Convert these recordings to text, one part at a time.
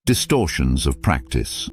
Distortions of practice.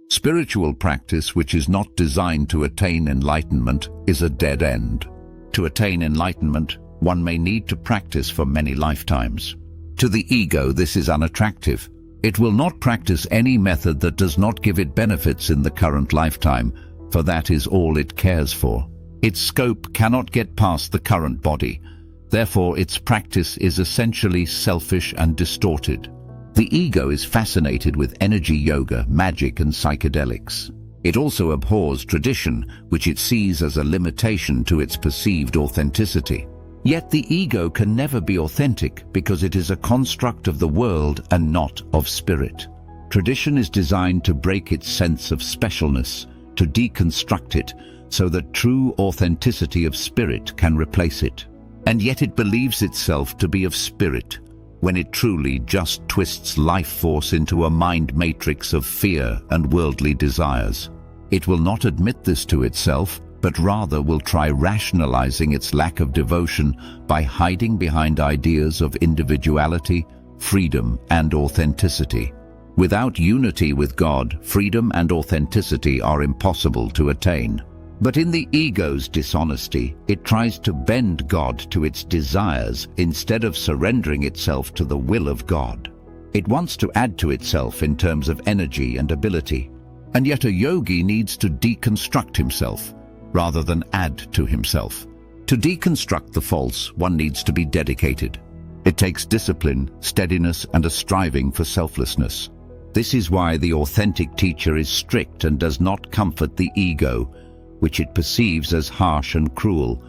Spiritual practice which is not designed to attain enlightenment is a dead end. To attain enlightenment, one may need to practice for many lifetimes. To the ego, this is unattractive. It will not practice any method that does not give it benefits in the current lifetime, for that is all it cares for. Its scope cannot get past the current body. Therefore, its practice is essentially selfish and distorted. The ego is fascinated with energy yoga, magic, and psychedelics. It also abhors tradition, which it sees as a limitation to its perceived authenticity. Yet the ego can never be authentic because it is a construct of the world and not of spirit. Tradition is designed to break its sense of specialness, to deconstruct it, so that true authenticity of spirit can replace it. And yet it believes itself to be of spirit, when it truly just twists life force into a mind matrix of fear and worldly desires. It will not admit this to itself, but rather will try rationalizing its lack of devotion by hiding behind ideas of individuality, freedom, and authenticity. Without unity with God, freedom and authenticity are impossible to attain. But in the ego's dishonesty, it tries to bend God to its desires instead of surrendering itself to the will of God. It wants to add to itself in terms of energy and ability. And yet a yogi needs to deconstruct himself, rather than add to himself. To deconstruct the false, one needs to be dedicated. It takes discipline, steadiness, and a striving for selflessness. This is why the authentic teacher is strict and does not comfort the ego, which it perceives as harsh and cruel,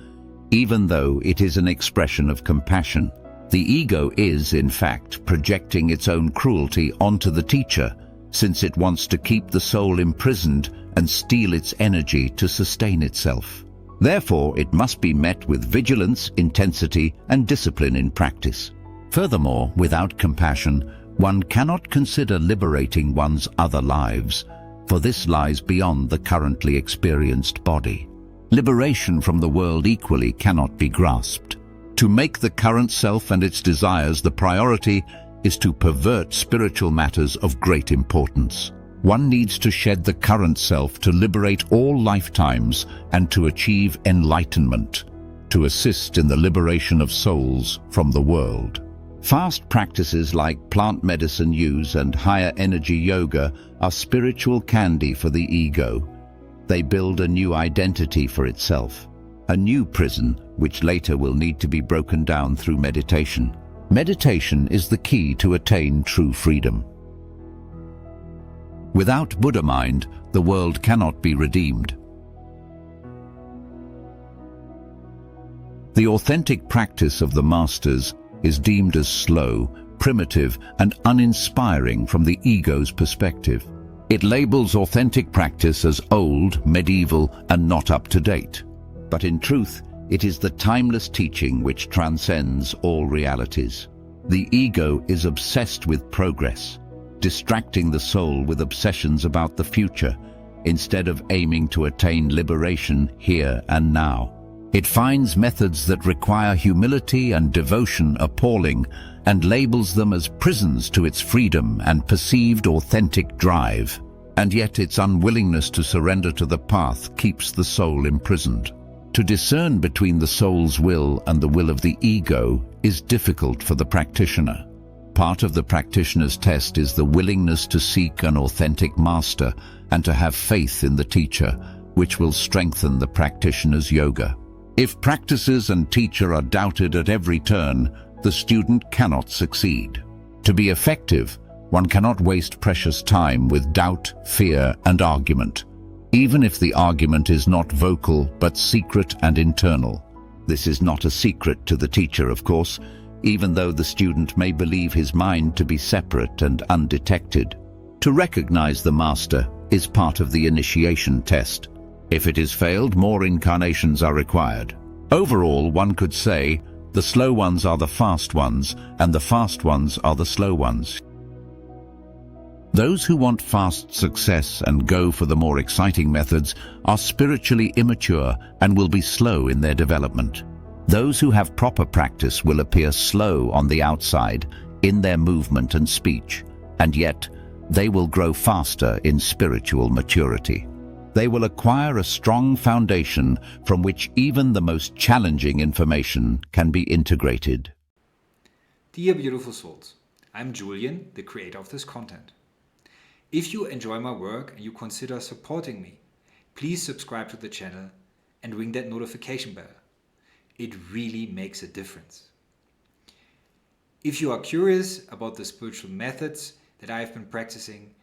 even though it is an expression of compassion. The ego is, in fact, projecting its own cruelty onto the teacher, since it wants to keep the soul imprisoned and steal its energy to sustain itself. Therefore, it must be met with vigilance, intensity, and discipline in practice. Furthermore, without compassion, one cannot consider liberating one's other lives, for this lies beyond the currently experienced body. Liberation from the world equally cannot be grasped. To make the current self and its desires the priority is to pervert spiritual matters of great importance. One needs to shed the current self to liberate all lifetimes and to achieve enlightenment, to assist in the liberation of souls from the world. Fast practices like plant medicine use and higher energy yoga are spiritual candy for the ego. They build a new identity for itself, a new prison which later will need to be broken down through meditation. Meditation is the key to attain true freedom. Without Buddha mind, the world cannot be redeemed. The authentic practice of the masters is deemed as slow, primitive, and uninspiring from the ego's perspective. It labels authentic practice as old, medieval, and not up to date. But in truth, it is the timeless teaching which transcends all realities. The ego is obsessed with progress, distracting the soul with obsessions about the future, instead of aiming to attain liberation here and now. It finds methods that require humility and devotion appalling and labels them as prisons to its freedom and perceived authentic drive. And yet its unwillingness to surrender to the path keeps the soul imprisoned. To discern between the soul's will and the will of the ego is difficult for the practitioner. Part of the practitioner's test is the willingness to seek an authentic master and to have faith in the teacher, which will strengthen the practitioner's yoga. If practices and teacher are doubted at every turn, the student cannot succeed. To be effective, one cannot waste precious time with doubt, fear, and argument, even if the argument is not vocal but secret and internal. This is not a secret to the teacher, of course, even though the student may believe his mind to be separate and undetected. To recognize the master is part of the initiation test. If it is failed, more incarnations are required. Overall, one could say, the slow ones are the fast ones, and the fast ones are the slow ones. Those who want fast success and go for the more exciting methods are spiritually immature and will be slow in their development. Those who have proper practice will appear slow on the outside in their movement and speech, and yet they will grow faster in spiritual maturity. They will acquire a strong foundation from which even the most challenging information can be integrated. Dear beautiful souls, I'm Julian, the creator of this content. If you enjoy my work and you consider supporting me, please subscribe to the channel and ring that notification bell. It really makes a difference. If you are curious about the spiritual methods that I have been practicing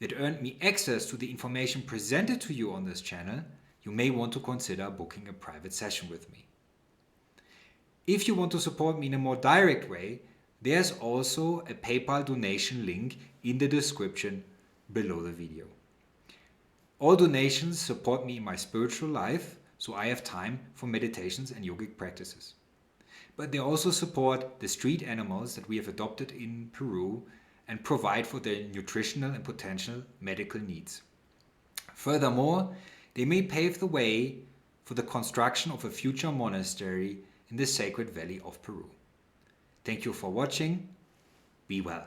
that earned me access to the information presented to you on this channel, you may want to consider booking a private session with me. If you want to support me in a more direct way, there's also a PayPal donation link in the description below the video. All donations support me in my spiritual life, so I have time for meditations and yogic practices. But they also support the street animals that we have adopted in Peru and provide for their nutritional and potential medical needs. Furthermore, they may pave the way for the construction of a future monastery in the sacred valley of Peru. Thank you for watching. Be well.